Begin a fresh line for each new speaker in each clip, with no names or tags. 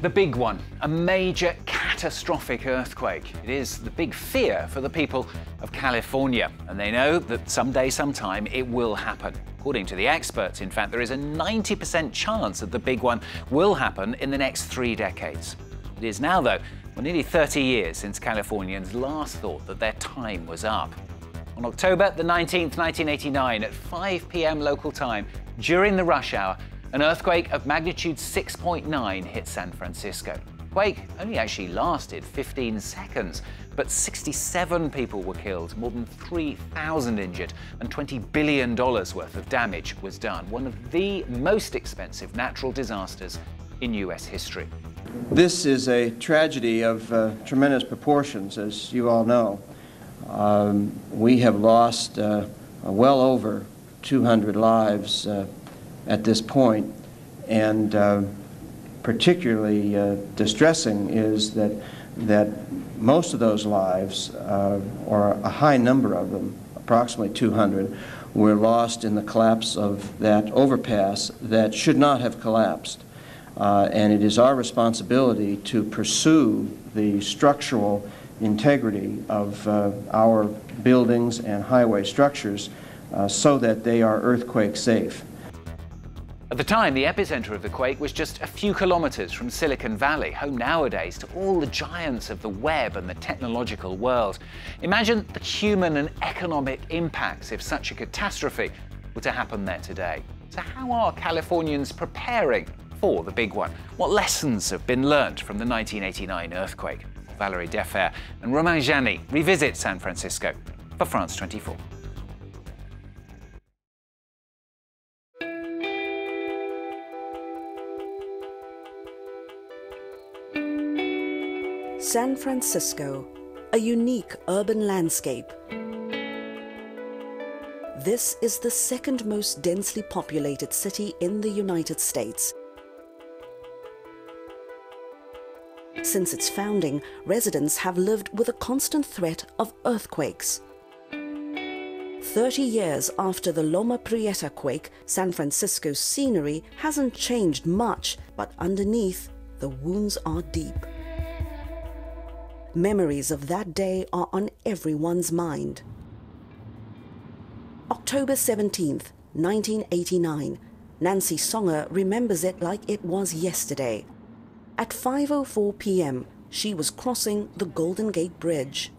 The big one, a major catastrophic earthquake. It is the big fear for the people of California, and they know that someday, sometime, it will happen. According to the experts, in fact, there is a 90% chance that the big one will happen in the next 3 decades. It is now, though, nearly 30 years since Californians last thought that their time was up. On October the 19th, 1989, at 5 p.m. local time, during the rush hour, an earthquake of magnitude 6.9 hit San Francisco. The quake only actually lasted 15 seconds, but 67 people were killed, more than 3,000 injured, and $20 billion worth of damage was done. One of the most expensive natural disasters in US history.
This is a tragedy of tremendous proportions, as you all know. We have lost well over 200 lives at this point, and particularly distressing is that most of those lives, or a high number of them, approximately 200, were lost in the collapse of that overpass that should not have collapsed. And it is our responsibility to pursue the structural integrity of our buildings and highway structures so that they are earthquake safe.
At the time, the epicenter of the quake was just a few kilometers from Silicon Valley, home nowadays to all the giants of the web and the technological world. Imagine the human and economic impacts if such a catastrophe were to happen there today. So how are Californians preparing for the big one? What lessons have been learned from the 1989 earthquake? Valerie Defer and Romain Jani revisit San Francisco for France 24.
San Francisco, a unique urban landscape. This is the second most densely populated city in the United States. Since its founding, residents have lived with a constant threat of earthquakes. 30 years after the Loma Prieta quake, San Francisco's scenery hasn't changed much, but underneath, the wounds are deep. Memories of that day are on everyone's mind. October 17th, 1989. Nancy Songer remembers it like it was yesterday. At 5:04 p.m., she was crossing the Golden Gate Bridge.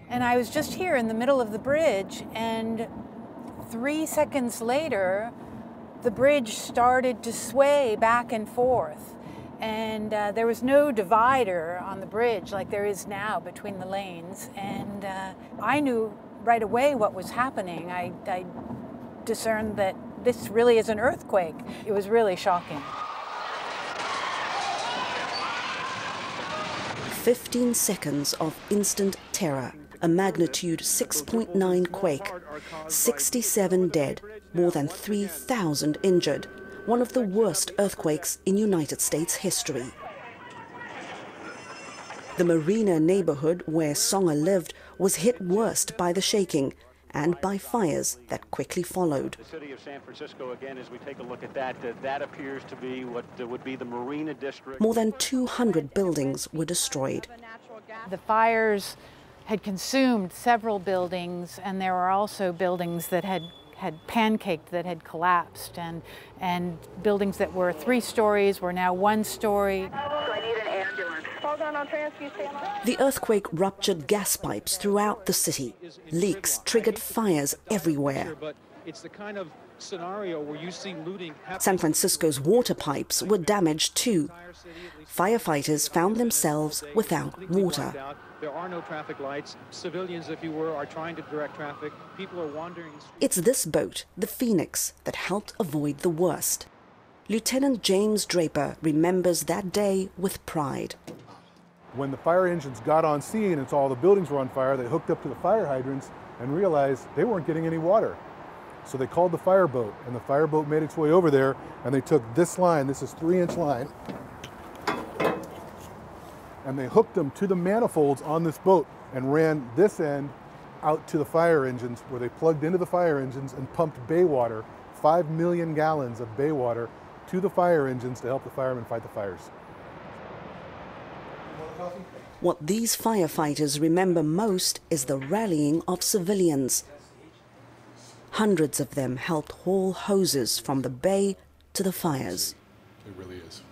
And I was just here in the middle of the bridge, and 3 seconds later, the bridge started to sway back and forth. And there was no divider on the bridge like there is now between the lanes. And I knew right away what was happening. I discerned that this really is an earthquake. It was really shocking.
15 seconds of instant terror, a magnitude 6.9 quake, 67 dead, more than 3,000 injured, one of the worst earthquakes in United States history. The Marina neighborhood where Songer lived was hit worst by the shaking and by fires that quickly followed.
The city of San Francisco, again, as we take a look at that appears to be what would be the Marina district.
More than 200 buildings were destroyed.
The fires had consumed several buildings, and there were also buildings that had pancaked, that had collapsed, and buildings that were 3 stories were now 1 story.
I need an ambulance. Hold on, I'll transfer you.
The earthquake ruptured gas pipes throughout the city. Leaks triggered fires everywhere.
It's the kind of scenario where you see looting happen.
San Francisco's water pipes were damaged too. Firefighters found themselves without water.
There are no traffic lights. Civilians, if you were, are trying to direct traffic. People are wandering.
It's this boat, the Phoenix, that helped avoid the worst. Lieutenant James Draper remembers that day with pride.
When the fire engines got on scene and saw all the buildings were on fire, they hooked up to the fire hydrants and realized they weren't getting any water. So they called the fireboat, and the fireboat made its way over there, and they took this line, this is 3-inch line, and they hooked them to the manifolds on this boat and ran this end out to the fire engines, where they plugged into the fire engines and pumped bay water, 5 million gallons of bay water, to the fire engines to help the firemen fight the fires.
What these firefighters remember most is the rallying of civilians. Hundreds of them helped haul hoses from the bay to the fires.
It really is.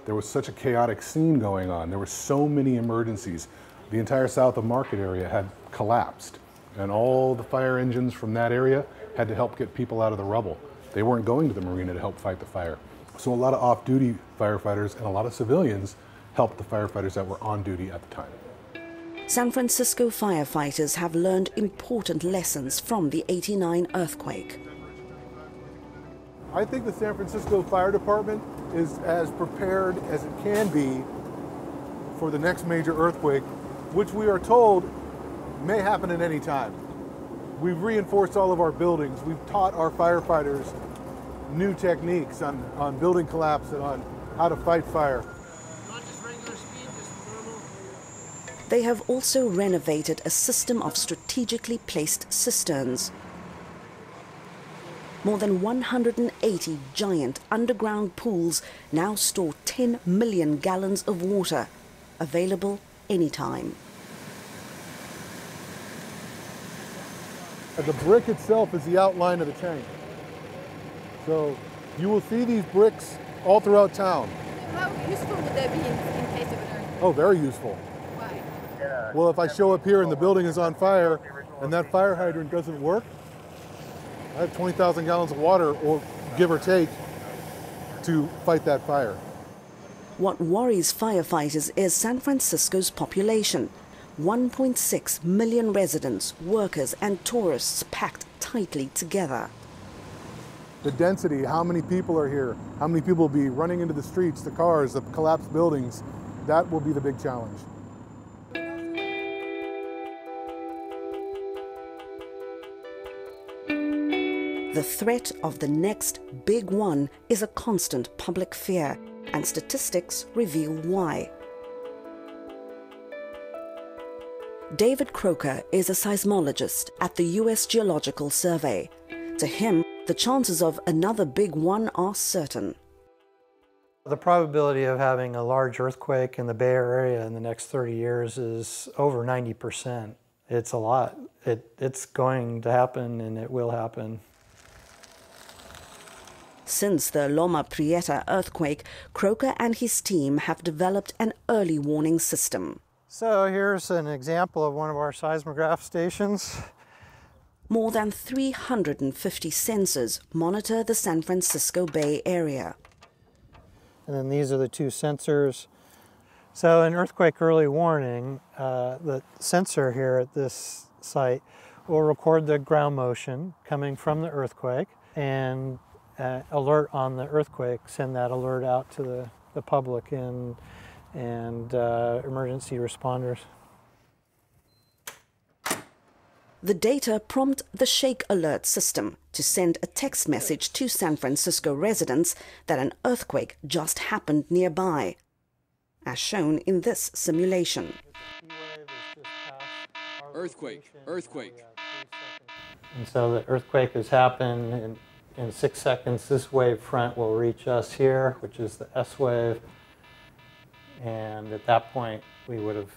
There was such a chaotic scene going on. There were so many emergencies. The entire south of Market area had collapsed, and all the fire engines from that area had to help get people out of the rubble. They weren't going to the marina to help fight the fire. So a lot of off-duty firefighters and a lot of civilians helped the firefighters that were on duty at the time.
San Francisco firefighters have learned important lessons from the '89 earthquake.
I think the San Francisco Fire Department is as prepared as it can be for the next major earthquake, which we are told may happen at any time. We've reinforced all of our buildings. We've taught our firefighters new techniques on building collapse and on how to fight fire.
They have also renovated a system of strategically placed cisterns. More than 180 giant underground pools now store 10 million gallons of water, available anytime.
The brick itself is the outline of the tank. So you will see these bricks all throughout town.
How useful would they be in case of an earthquake?
Oh, very useful.
Why?
Well, if I show up here and the building is on fire and that fire hydrant doesn't work, I have 20,000 gallons of water, or give or take, to fight that fire.
What worries firefighters is San Francisco's population. 1.6 million residents, workers and tourists packed tightly together.
The density, how many people are here, how many people will be running into the streets, the cars, the collapsed buildings, that will be the big challenge.
The threat of the next big one is a constant public fear, and statistics reveal why. David Croker is a seismologist at the U.S. Geological Survey. To him, the chances of another big one are certain.
The probability of having a large earthquake in the Bay Area in the next 30 years is over 90%. It's a lot. It's going to happen, and it will happen.
Since the Loma Prieta earthquake, Croker and his team have developed an early warning system.
So here's an example of one of our seismograph stations.
More than 350 sensors monitor the San Francisco Bay Area.
And then these are the two sensors. So in earthquake early warning, the sensor here at this site will record the ground motion coming from the earthquake and alert on the earthquake, send that alert out to the public and emergency responders.
The data prompt the shake alert system to send a text message to San Francisco residents that an earthquake just happened nearby, as shown in this simulation.
Earthquake, earthquake.
And so the earthquake has happened, and in 6 seconds this wave front will reach us here, which is the S wave. And at that point, we would have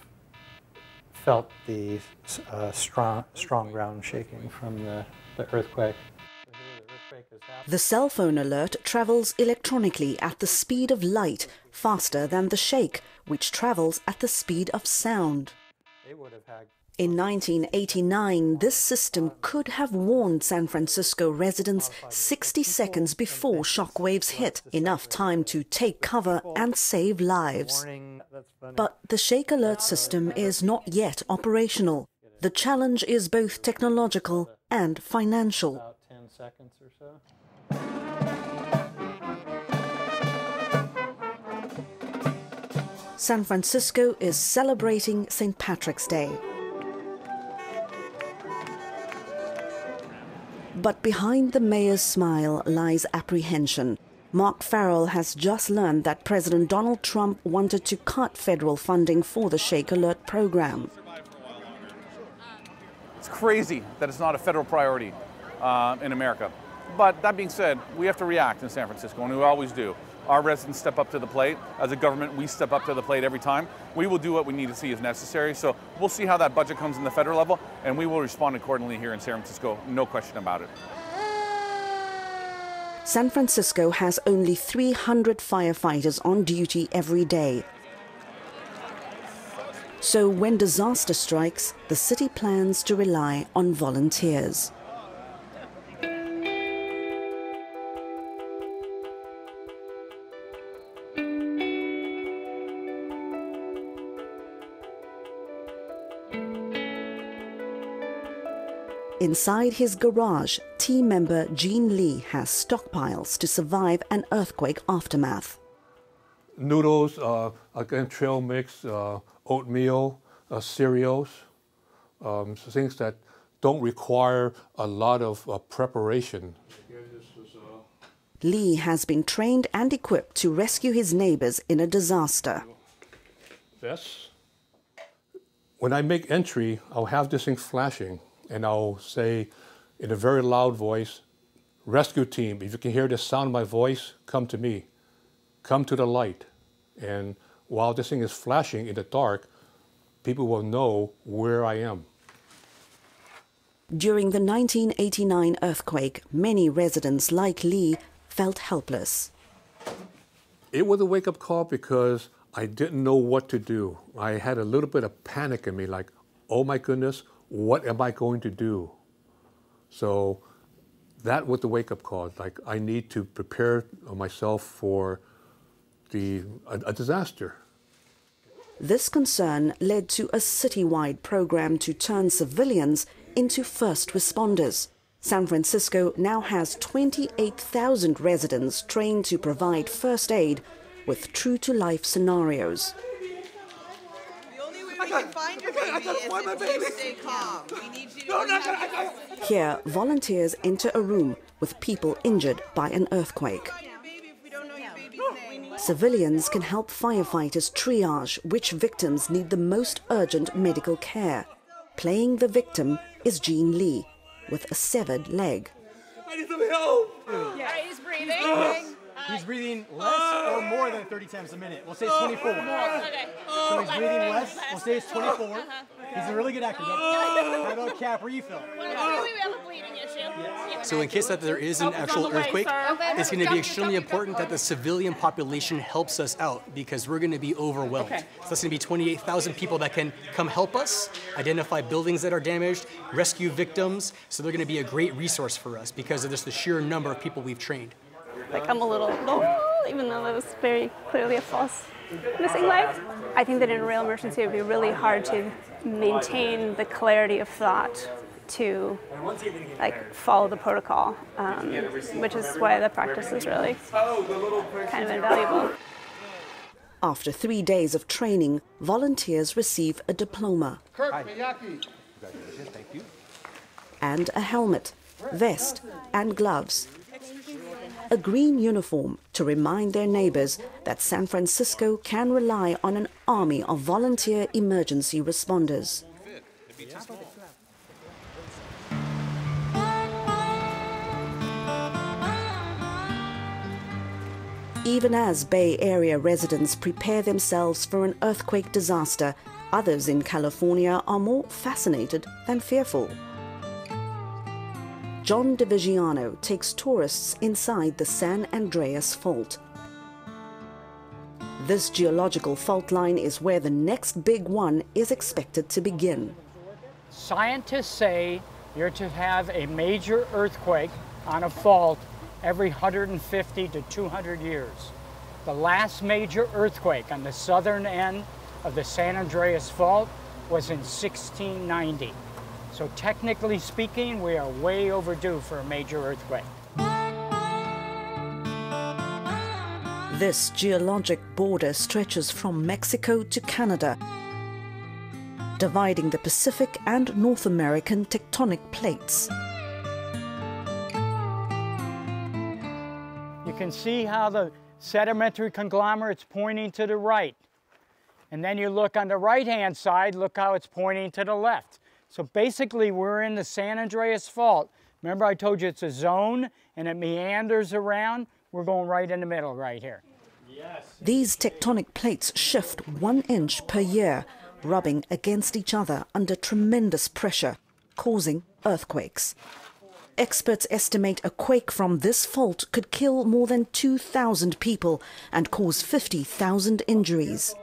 felt the strong ground shaking from the earthquake.
The cell phone alert travels electronically at the speed of light, faster than the shake, which travels at the speed of sound. In 1989, this system could have warned San Francisco residents 60 seconds before shockwaves hit, enough time to take cover and save lives. But the shake alert system is not yet operational. The challenge is both technological and financial.
About 10 seconds or so.
San Francisco is celebrating St. Patrick's Day. But behind the mayor's smile lies apprehension. Mark Farrell has just learned that President Donald Trump wanted to cut federal funding for the Shake Alert program.
It's crazy that it's not a federal priority in America. But that being said, we have to react in San Francisco, and we always do. Our residents step up to the plate. As a government, we step up to the plate every time. We will do what we need to see is necessary. So we'll see how that budget comes in the federal level, and we will respond accordingly here in San Francisco, no question about it.
San Francisco has only 300 firefighters on duty every day. So when disaster strikes, the city plans to rely on volunteers. Inside his garage, team member Gene Lee has stockpiles to survive an earthquake aftermath.
Noodles, again, trail mix, oatmeal, cereals, things that don't require a lot of preparation.
Lee has been trained and equipped to rescue his neighbors in a disaster.
This. When I make entry, I'll have this thing flashing, and I'll say in a very loud voice, "Rescue team, if you can hear the sound of my voice, come to me. Come to the light." And while this thing is flashing in the dark, people will know where I am.
During the 1989 earthquake, many residents like Lee felt helpless.
It was a wake-up call because I didn't know what to do. I had a little bit of panic in me, like, oh my goodness, what am I going to do? So that was the wake-up call. Like, I need to prepare myself for a disaster.
This concern led to a citywide program to turn civilians into first responders. San Francisco now has 28,000 residents trained to provide first aid with true-to-life scenarios.
The only way we can find your baby is if you stay calm. We need you to
Here, volunteers enter a room with people injured by an earthquake. Civilians can help firefighters triage which victims need the most urgent medical care. Playing the victim is Gene Lee, with a severed leg.
I need some help!
Yeah, he's breathing.
He's breathing less or more than 30 times a minute. We'll say it's 24.
Okay.
So he's breathing less. We'll say it's 24. He's a really good actor. How about a cap refill?
We have a bleeding issue.
So in case that there is an actual earthquake, it's going to be extremely important that the civilian population helps us out because we're going to be overwhelmed.
Okay.
So that's going to be 28,000 people that can come help us, identify buildings that are damaged, rescue victims. So they're going to be a great resource for us because of just the sheer number of people we've trained.
Like, I'm a little, even though that was very clearly a false missing leg. I think that in a real emergency, it would be really hard to maintain the clarity of thought to follow the protocol, which is why the practice is really kind of invaluable.
After 3 days of training, volunteers receive a diploma and a helmet, vest and gloves. A green uniform to remind their neighbors that San Francisco can rely on an army of volunteer emergency responders. Even as Bay Area residents prepare themselves for an earthquake disaster, others in California are more fascinated than fearful. John DiVigiano takes tourists inside the San Andreas Fault. This geological fault line is where the next big one is expected to begin.
Scientists say you're to have a major earthquake on a fault every 150 to 200 years. The last major earthquake on the southern end of the San Andreas Fault was in 1690. So technically speaking, we are way overdue for a major earthquake.
This geologic border stretches from Mexico to Canada, dividing the Pacific and North American tectonic plates.
You can see how the sedimentary conglomerate's pointing to the right. And then you look on the right-hand side, look how it's pointing to the left. So basically, we're in the San Andreas Fault. Remember I told you it's a zone and it meanders around? We're going right in the middle right here.
These tectonic plates shift 1 inch per year, rubbing against each other under tremendous pressure, causing earthquakes. Experts estimate a quake from this fault could kill more than 2,000 people and cause 50,000 injuries.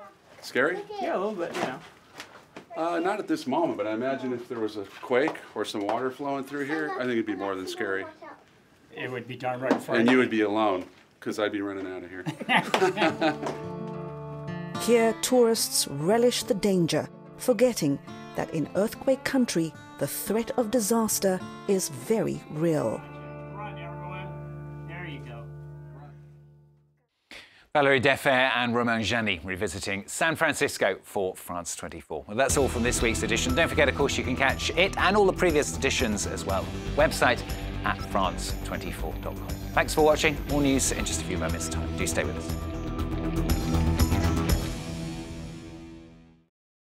Scary?
Yeah, a little bit, you know.
Not at this moment, but I imagine if there was a quake or some water flowing through here, I think it'd be more than scary.
It would be downright frightening.
And you would be alone, because I'd be running out of here.
Here, tourists relish the danger, forgetting that in earthquake country, the threat of disaster is very real.
There you go.
Valérie Defer and Romain Jani revisiting San Francisco for France 24. Well, that's all from this week's edition. Don't forget, of course, you can catch it and all the previous editions as well. Website at france24.com. Thanks for watching. More news in just a few moments' time. Do stay with us.